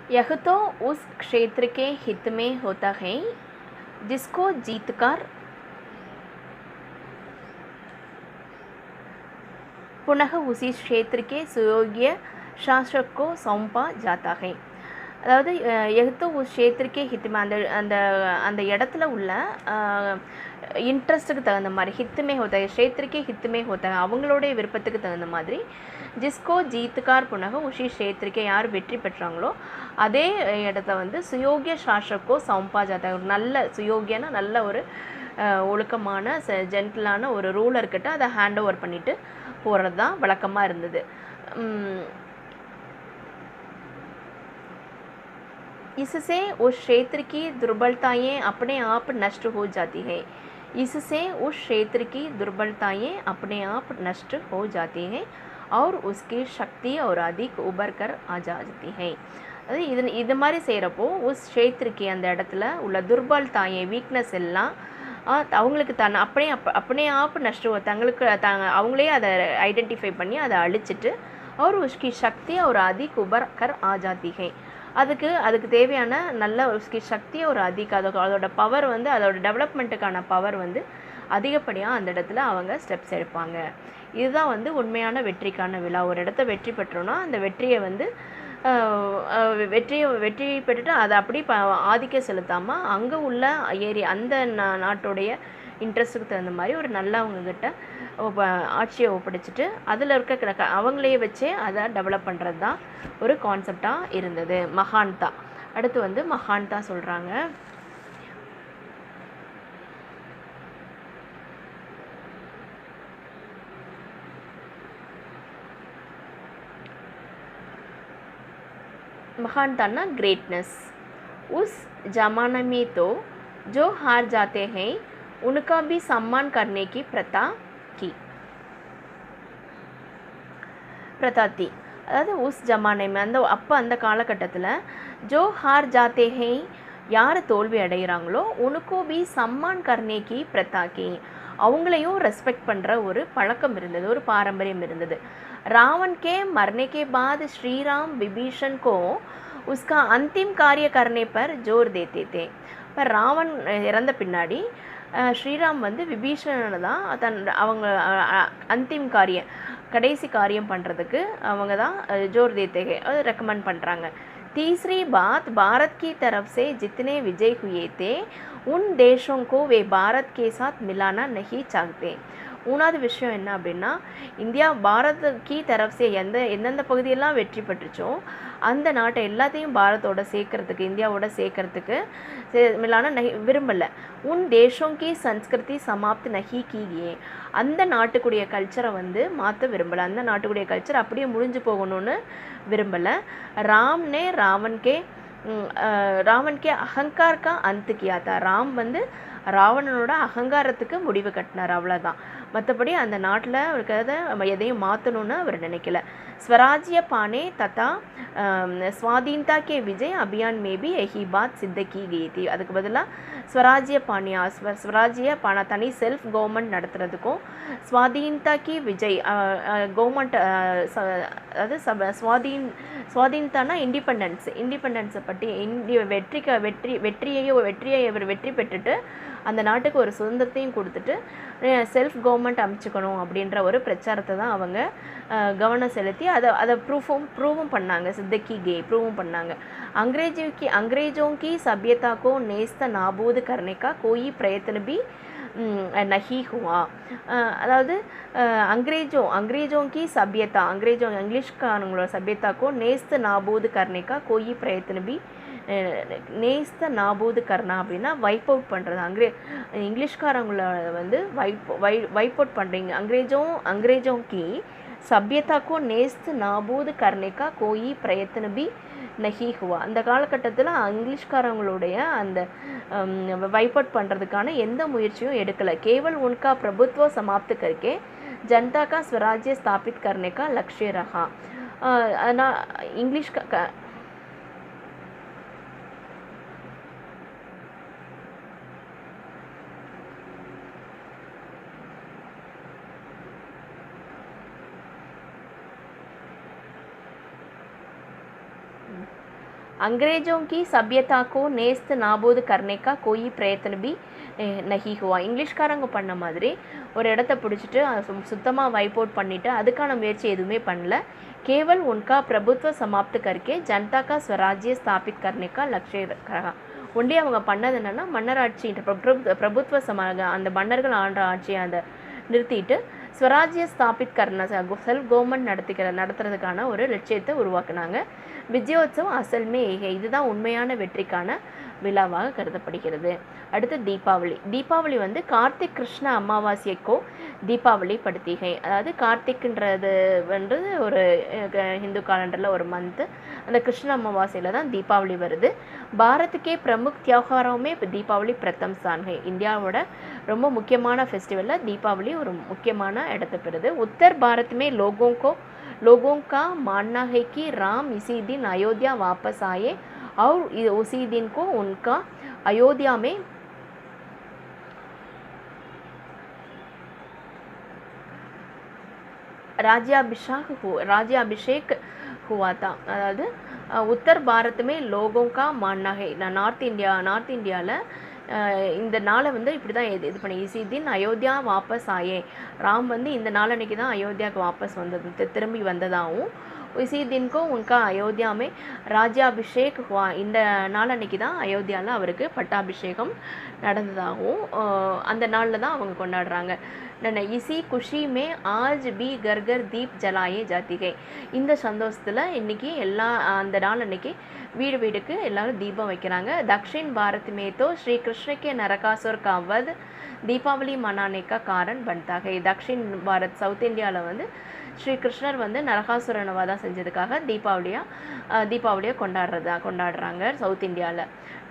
यह तो उस क्षेत्र के हित में होता है जिसको जीतकर पुनः उसी क्षेत्र के सुयोग्य शासक को सौंपा जाता है. அதாவது எகுத்தோ ஒரு க்ஷேத்திரக்கே ஹித்துமே அந்த அந்த அந்த இடத்துல உள்ள இன்ட்ரெஸ்ட்டுக்கு தகுந்த மாதிரி ஹித்துமே ஹோता है க்ஷேத்திரக்கே ஹித்துமே होता है அவங்களுடைய விருப்பத்துக்கு தகுந்த மாதிரி ஜிஸ்கோ ஜீத்துக்கார் புனக உஷி க்ஷேத்திரக்கே யார் வெற்றி பெற்றாங்களோ அதே இடத்த வந்து சுயோகிய சாசக்கோ சௌம்பா ஜாத்தா ஒரு நல்ல சுயோகியனா நல்ல ஒரு ஒழுக்கமான ஜென்டிலான ஒரு ரூலர்கிட்ட அதை ஹேண்ட் ஓவர் பண்ணிட்டு போகிறது தான் வழக்கமாக இருந்தது. इससे उस क्षेत्र की दुर्बलताएं अपने आप नष्ट हो जाती है. इससे उस क्षेत्र की दुर्बलताएं अपने आप नष्ट हो जाती हैं और उसकी शक्ति और अधिक उभर कर आ जाती है. இது மாதிரி செய்கிறப்போ உஸ் க்ஷேத்திரக்கு அந்த இடத்துல உள்ள துர்பல்தாயை வீக்னஸ் எல்லாம் அவங்களுக்கு அப்படியே ஆப் நஷ்டம் தங்களுக்கு அவங்களே அதை ஐடென்டிஃபை பண்ணி அதை அழிச்சிட்டு और उसकी शक्ति और अधिक उभर कर आ जाती है. அதுக்கு தேவையான நல்ல उसकी शक्ति और अधिक அதோட பவர் வந்து அதோட டெவலப்மெண்ட்டுக்கான பவர் வந்து அதிகப்படியாக அந்த இடத்துல அவங்க ஸ்டெப்ஸ் எடுப்பாங்க. இதுதான் வந்து உண்மையான வெற்றிக்கான விழா. ஒரு இடத்த வெற்றி பெற்றோன்னா அந்த வெற்றியை வந்து வெற்றி பெற்றுட்டு அதை அப்படி ஆதிக்க செலுத்தாமல் அங்கே உள்ள ஏரியா அந்த நாட்டுடைய இன்ட்ரெஸ்ட்டுக்கு தகுந்த மாதிரி ஒரு நல்லவங்கக்கிட்ட ஆட்சியை ஒப்படைச்சிட்டு அதில் இருக்க அவங்களையே வச்சே அதை டெவலப் பண்ணுறது தான் ஒரு கான்செப்டாக இருந்தது மகான்தா. அடுத்து வந்து மகான்தா சொல்கிறாங்க. महानता ग्रेटनेस. उस जमाने में तो जो हार जाते हैं उनका भी सम्मान करने की प्रथा थी. அதாவது உஸ் ஜமானை அந்த அப்போ அந்த காலகட்டத்தில் ஜோ ஹார் ஜாத்தே ஹே யார் தோல்வி அடைகிறாங்களோ உனக்கோ பி சம்மான் கர்னேக்கி பிரதாக்கி அவங்களையும் ரெஸ்பெக்ட் பண்ணுற ஒரு பழக்கம் இருந்தது, ஒரு பாரம்பரியம் இருந்தது. रावण के मरने के बाद श्री राम विभीषण को उसका अंतिम कार्य करने पर जोर देते थे. पर रावण இறந்த பின்னாடி ஸ்ரீராம் வந்து விபீஷணனை தான் அவங்க அந்திம் காரியம் கடைசி காரியம் பண்ணுறதுக்கு அவங்க தான் ஜோர் தேத்தே ரெக்கமெண்ட் பண்ணுறாங்க. तीसरी बात भारत की तरफ से जितने विजय हुए थे उन देशों को वे भारत के साथ मिलाना नहीं चाहते. மூணாவது விஷயம் என்ன அப்படின்னா இந்தியா பாரத்கி தரப்ஸே எந்தெந்த பகுதியெல்லாம் வெற்றி பெற்றுச்சோ அந்த நாட்டை எல்லாத்தையும் பாரத்தோட சேர்க்கறதுக்கு இந்தியாவோட சேர்க்கறதுக்கு மிலான விரும்பலை. உன் தேசோங்கி சன்ஸ்கிருதி சமாப்தி நஹி கீகியே அந்த நாட்டுக்குடைய கல்ச்சரை வந்து மாற்ற விரும்பலை, அந்த நாட்டுக்குடைய கல்ச்சர் அப்படியே முடிஞ்சு போகணும்னு விரும்பலை. ராம்னே ராவன் கே அகங்கார் கா அந்த் கியா தா. ராம் வந்து ராவணனோட அகங்காரத்துக்கு முடிவு கட்டினார், அவ்வளோதான். மற்றபடி அந்த நாட்டில் இருக்கிறத எதையும் மாற்றணும்னு அவர் நினைக்கல. ஸ்வராஜ்ய பானே தத்தா ஸ்வாதீன்தா கே விஜய் அபியான் மேபி எஹி பாத் சித்தகி கீதி. அதுக்கு பதிலாக ஸ்வராஜ்ய பாணியா ஸ்வராஜ்ய பானா தனி செல்ஃப் கவர்மெண்ட் நடத்துறதுக்கும் ஸ்வாதீன்தா கி விஜய் கவர்மெண்ட் அதாவது ஸ்வாதீன்தானா இண்டிபெண்டன்ஸை பற்றி வெற்றியை இவர் வெற்றி பெற்றுட்டு அந்த நாட்டுக்கு ஒரு சுதந்திரத்தையும் கொடுத்துட்டு செல்ஃப் கவர்மெண்ட் அமைச்சுக்கணும் அப்படின்ற ஒரு பிரச்சாரத்தை தான் அவங்க கவனம் செலுத்தி அதை ப்ரூவும் பண்ணாங்க. சித்தகி கே ப்ரூவும் பண்ணாங்க. अंग्रेजों की सभ्यता को नेस्त नाबूद करने का कोई प्रयत्न भी नहीं हुआ. அதாவது अंग्रेजों की सभ्यता इंग्लिशकारों सभ्यता को नेस्त नाबूद करने का कोई प्रयत्न भी நேஸ்த நாபூது கர்னா அப்படின்னா வைப் அவுட் பண்ணுறது. இங்கிலீஷ்காரங்களை வந்து வைப் அவுட் பண்ணுறீங்க. अंग्रेजों की सभ्यता को नेस्त नाबूद करने का कोई प्रयत्न भी नहीं हुआ. அந்த காலகட்டத்தில் இங்கிலீஷ்காரங்களுடைய அந்த வைப் அவுட் பண்ணுறதுக்கான எந்த முயற்சியும் எடுக்கலை. केवल उनका प्रभुत्व समाप्त करके जनता का स्वराज्य स्थापित करने का लक्ष्य रहा. इंग्लिश अंग्रेजों की सभ्यता को नेस्त नाबूद करने का कोई प्रयत्न भी नहीं हुआ. இங்கிலீஷ்காரங்க பண்ண மாதிரி ஒரு இடத்த பிடிச்சிட்டு சுத்தமாக வைப் அவுட் பண்ணிவிட்டு அதுக்கான முயற்சி எதுவுமே பண்ணல. केवल उनका प्रभुत्व समाप्त करके जनता का स्वराज्य स्थापित करने का लक्ष्य रखा. ஒண்டி அவங்க பண்ணது என்னென்னா மன்னராட்சி பிரபுத்துவ அந்த மன்னர்கள் ஆண்ட ஆட்சியை அந்த நிறுத்திட்டு ஸ்வராஜ்ய ஸ்தாபித் கர்ன செல்ஃப் கவர்மெண்ட் நடத்துறதுக்கான ஒரு லட்சியத்தை உருவாக்குனாங்க. விஜயோத்சவம் அசல்மே ஏகே, இதுதான் உண்மையான வெற்றிக்கான விழாவாக கருதப்படுகிறது. அடுத்து தீபாவளி. தீபாவளி வந்து கார்த்திக் கிருஷ்ண அமாவாசைக்கோ தீபாவளி படுத்திகை. அதாவது கார்த்திக்ன்றது வந்து ஒரு ஹிந்து காலண்டரில் ஒரு மந்த்து. அந்த கிருஷ்ண அமாவாசையில் தான் தீபாவளி வருது. பாரத்துக்கே பிரமுக் தியோகாரமே இப்போ தீபாவளி பிரதம் ஸ்தான்கை. இந்தியாவோட ரொம்ப முக்கியமான ஃபெஸ்டிவலில் தீபாவளி ஒரு முக்கியமான இடத்தை பெறுது. உத்தர் பாரத்மே लोगों का मानना है कि राम इसी दिन अयोध्या वापस आए और उसी दिन को उनका अयोध्या में राज्याभिषेक हुआ था. அதாவது உத்தர் பாரத் में लोगों का मानना है. நார்த் இந்தியாவில் இந்த நாளை வந்து இப்படி தான் இது பண்ணி இசி தின் அயோத்தியா வாபஸ் ஆயே, ராம் வந்து இந்த நாளன்னைக்கு தான் அயோத்தியாவுக்கு வாபஸ் வந்தது, திரும்பி வந்ததாகவும், இசி தின்கோ உன்கா அயோத்தியாமே ராஜ்யாபிஷேக் ஹுவா, இந்த நாளன்னைக்கு தான் அயோத்தியாவில் அவருக்கு பட்டாபிஷேகம் நடந்ததாகவும் அந்த நாளில் தான் அவங்க கொண்டாடுறாங்க. இசி குஷி மே ஆஜ் பி கர்கர் தீப் ஜலாயே ஜாத்திகை. இந்த சந்தோஷத்தில் இன்றைக்கி அந்த நாள் அன்னைக்கு வீடுக்கு எல்லோரும் தீபம் வைக்கிறாங்க. தக்ஷின் பாரத் மே தோ ஸ்ரீ கிருஷ்ண நரகாசுர் கா வத் தீபாவளி மனானே கா காரன் பன்தா ஹை. தக்ஷின் பாரத் சவுத் இந்தியாவில் வந்து ஸ்ரீ கிருஷ்ணர் வந்து நரகாசுரனை வதம் செஞ்சதுக்காக தீபாவளியை கொண்டாடுறாங்க சவுத் இந்தியாவில்.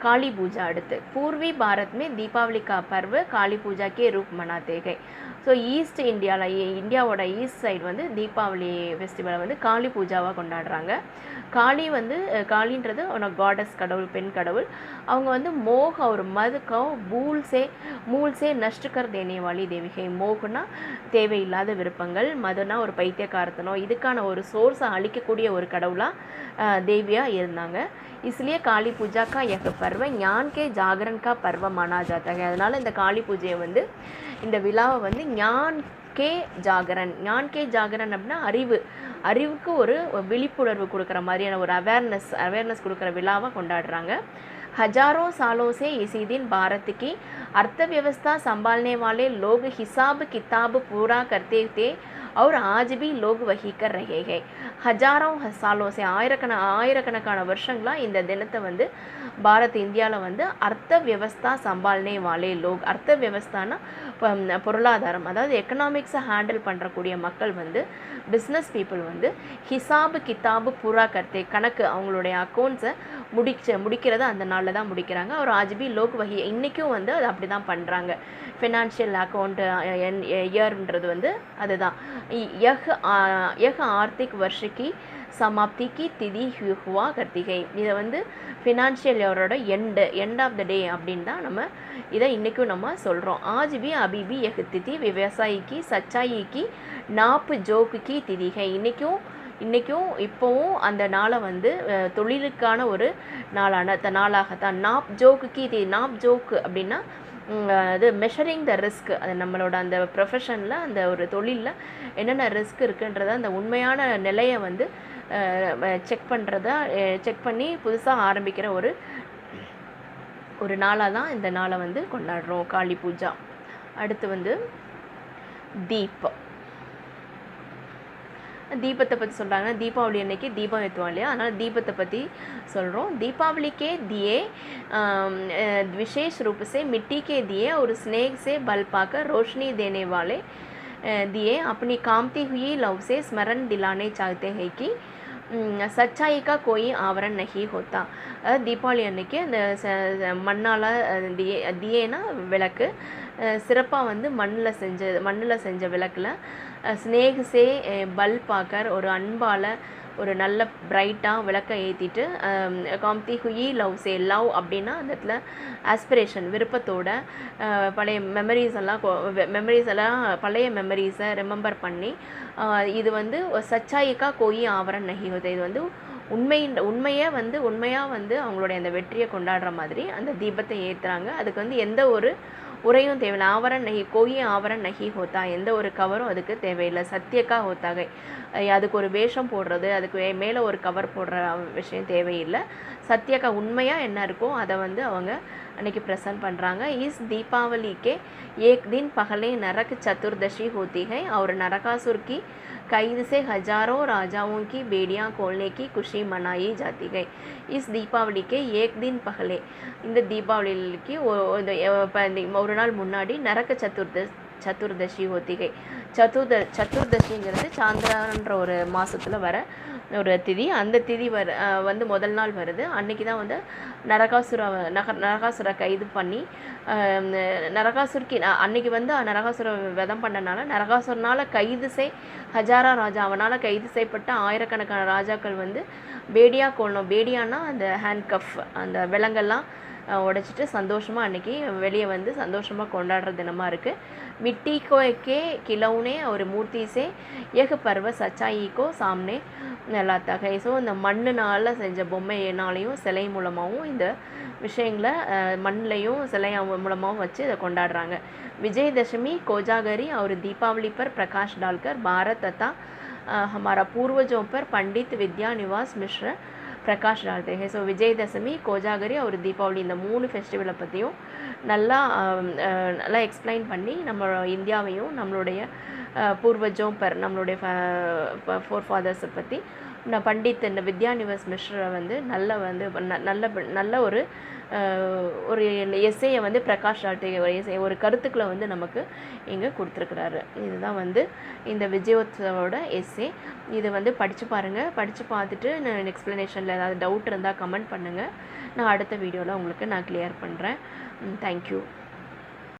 काली पूजा. அடுத்து पूर्वी भारत में दीपावली का पर्व काली पूजा के रूप मनाते हैं. ஸோ ஈஸ்ட் இந்தியாவோட ஈஸ்ட் சைடு வந்து தீபாவளி ஃபெஸ்டிவலை வந்து காளி பூஜாவாக கொண்டாடுறாங்க. காளின்றது காடஸ் கடவுள், பெண் கடவுள். அவங்க வந்து மோக ஒரு மதுக்கோ மூல்சே நஷ்டக்கர் தேனேவாளி தேவிகை. மோகனா தேவையில்லாத விருப்பங்கள், மதுனா ஒரு பைத்தியக்காரத்தனோ, இதுக்கான ஒரு சோர்ஸை அழிக்கக்கூடிய ஒரு கடவுளாக தேவியாக இருந்தாங்க. इसलिए काली पूजा का यह पर्व ஞான் கே ஜாகரன் கா पर्व माना जाता है. அதனால் இந்த காளி பூஜையை வந்து இந்த விழாவை வந்து ஞான் கே ஜாகரன் அப்படின்னா அறிவுக்கு ஒரு விழிப்புணர்வு கொடுக்குற மாதிரியான ஒரு அவேர்னஸ் கொடுக்குற விழாவாக கொண்டாடுறாங்க. हजारों सालों से इसी दिन भारत की अर्थव्यवस्था संभालने वाले लोग हिसाब किताब पूरा करते थे और आज भी लोग वही कर रहे हैं. हजारों सालों से ஆயிரக்கணக்கான வருஷங்களாக இந்த தினத்தை வந்து பாரத் இந்தியாவில் வந்து அர்த்த வியவஸ்தா சம்பால்னே வாலே லோக். அர்த்த வியவஸ்தானா பொருளாதாரம், அதாவது எக்கனாமிக்ஸை ஹேண்டில் பண்ணுறக்கூடிய மக்கள் வந்து பிஸ்னஸ் பீப்புள் வந்து ஹிசாபு கித்தாபு பூரா கர்த்தே, கணக்கு அவங்களுடைய அக்கௌண்ட்ஸை முடிக்கிறத அந்த நாளில் தான் முடிக்கிறாங்க. ஒரு ஆஜ்பி லோக் வகி, இன்றைக்கும் வந்து அது அப்படி தான் பண்ணுறாங்க. ஃபினான்ஷியல் அக்கௌண்ட்டு இயர்ன்றது வந்து அதுதான். யஹ் ஆர்த்திக் வருஷக்கி சமாப்திக்கு திதி ஹுவா கர்த்திகை. இதை வந்து ஃபினான்ஷியல் இயரோட எண்ட் ஆஃப் த டே அப்படின்னு தான் நம்ம இதை இன்றைக்கும் நம்ம சொல்கிறோம். ஆஜ் பி அபிபி யஹ் திதி விவசாயிக்கு சச்சாயிக்கு நாப்பு ஜோக்குக்கு திதிகை. இன்றைக்கும் இப்போவும் அந்த நாளை வந்து தொழிலுக்கான ஒரு நாளாகத்தான். நாப் ஜோக்கு அப்படின்னா அது மெஷரிங் த ரிஸ்க். அது நம்மளோட அந்த ப்ரொஃபஷனில் அந்த ஒரு தொழிலில் என்னென்ன ரிஸ்க் இருக்குன்றத அந்த உண்மையான நிலையை வந்து செக் பண்ணி புதுசாக ஆரம்பிக்கிற ஒரு நாளாக தான் இந்த நாளை வந்து கொண்டாடுறோம், காளி பூஜா. அடுத்து வந்து தீபத்தை பற்றி சொல்கிறாங்கன்னா, தீபாவளி அன்னைக்கு தீபம் ஏற்றுவோம் இல்லையா, அதனால் தீபத்தை பற்றி சொல்கிறோம். दीपावली के दिए विशेष रूप से मिट्टी के दिए और स्नेह से बल पाकर रोशनी देने वाले दिए अपनी कामती हुई लव से स्मरण दिलाने चाहते हैं कि சச்சாயி கா கோயி ஆவரன் நஹி ஹோத்தா. அதாவது தீபாவளி அன்னைக்கு அந்த மண்ணால் தியேனா விளக்கு, சிறப்பாக வந்து மண்ணில் செஞ்ச விளக்கில் ஸ்னேகசே பல் பாக்கர் ஒரு அன்பால் ஒரு நல்ல பிரைட்டாக விளக்கை ஏற்றிட்டு, காம்தி ஹுயி லவ் சே, லவ் அப்படின்னா அந்த இடத்துல ஆஸ்பிரேஷன் விருப்பத்தோட பழைய மெமரிஸ் எல்லாம் பழைய மெமரிஸை ரிமெம்பர் பண்ணி, இது வந்து சச்சாயிக்கா கோயி ஆவரன் நஹி ஹோதா, இது வந்து உண்மையாக வந்து அவங்களுடைய அந்த வெற்றியை கொண்டாடுற மாதிரி அந்த தீபத்தை ஏற்றுறாங்க. அதுக்கு வந்து எந்த ஒரு உரையும் தேவையில்லை. ஆவரன் நகி கோயி ஆவரன் நகி ஹோத்தா, எந்த ஒரு கவரும் அதுக்கு தேவையில்லை. சத்தியக்கா ஹோத்தாகை, அதுக்கு ஒரு வேஷம் போடுறது, அதுக்கு மேலே ஒரு கவர் போடுற விஷயம் தேவையில்லை. சத்தியக்கா உண்மையாக என்ன இருக்கோ அதை வந்து அவங்க அன்றைக்கி ப்ரெசென்ட் பண்ணுறாங்க. इस दीपावली के एक दिन पहले नरक चतुर्दशी होती है और नरकासुर की कैद से हजारों राजाओं की बेड़ियाँ खोलने की खुशी मनाई जाती है. इस दीपावली के एक दिन पहले, இந்த தீபாவளிக்கு ஒரு நாள் முன்னாடி நரக சதுர்தசி ஒத்திகை. சதுர்தசிங்கிறது சாந்திரான்ற ஒரு மாதத்தில் வர ஒரு திதி. அந்த திதி வந்து முதல் நாள் வருது. அன்றைக்கி தான் வந்து நரகாசுரை கைது பண்ணி நரகாசுருக்கு அன்றைக்கி வந்து நரகாசுரை வதம் பண்ணனால நரகாசுரனால் ஹஜாரா ராஜா அவனால் கைது செய்யப்பட்ட ஆயிரக்கணக்கான ராஜாக்கள் வந்து பேடியா கொள்ளணும். பேடியானா அந்த ஹேண்ட் கஃப், அந்த விலங்கெல்லாம் உடைச்சிட்டு சந்தோஷமாக அன்றைக்கி வெளியே வந்து சந்தோஷமாக கொண்டாடுற தினமாக இருக்குது. மிட்டி கே கிலவுனே ஒரு மூர்த்தி சே ஏக பர்வ சச்சாயிக்கோ சாம்னே நல்லாத்தாகை. ஸோ இந்த மண்ணுனால் செஞ்ச பொம்மையினாலையும் சிலை மூலமாகவும் இந்த விஷயங்களை மண்ணிலையும் சிலை மூலமாகவும் வச்சு இதை கொண்டாடுறாங்க. विजयदशमी कोजागरी और दीपावली पर प्रकाश डालकर भारत तथा हमारा पूर्वजों पर पंडित विद्यानिवास मिश्र प्रकाश डालते हैं. ஸோ விஜயதசமி, கோஜாகரி ஒரு தீபாவளி, இந்த 3 ஃபெஸ்டிவலை பற்றியும் நல்லா எக்ஸ்பிளைன் பண்ணி நம்ம இந்தியாவையும் நம்மளுடைய பூர்வஜோம் நம்மளுடைய ஃபோர் ஃபாதர்ஸை பற்றி பண்டித் இந்த வித்யானிவாஸ் மிஸ்ரை வந்து நல்ல ஒரு எஸ்ஸையை வந்து பிரகாஷ் டால்டே ஒரு கருத்துக்களை வந்து நமக்கு இங்கே கொடுத்துருக்குறாரு. இதுதான் வந்து இந்த விஜயோத்சவோட எஸ்ஸே. இது வந்து படித்து பாருங்கள். படித்து பார்த்துட்டு நான் எக்ஸ்ப்ளனேஷனில் ஏதாவது டவுட் இருந்தால் கமெண்ட் பண்ணுங்கள். நான் அடுத்த வீடியோவில் உங்களுக்கு நான் கிளியர் பண்ணுறேன். தேங்க்யூ.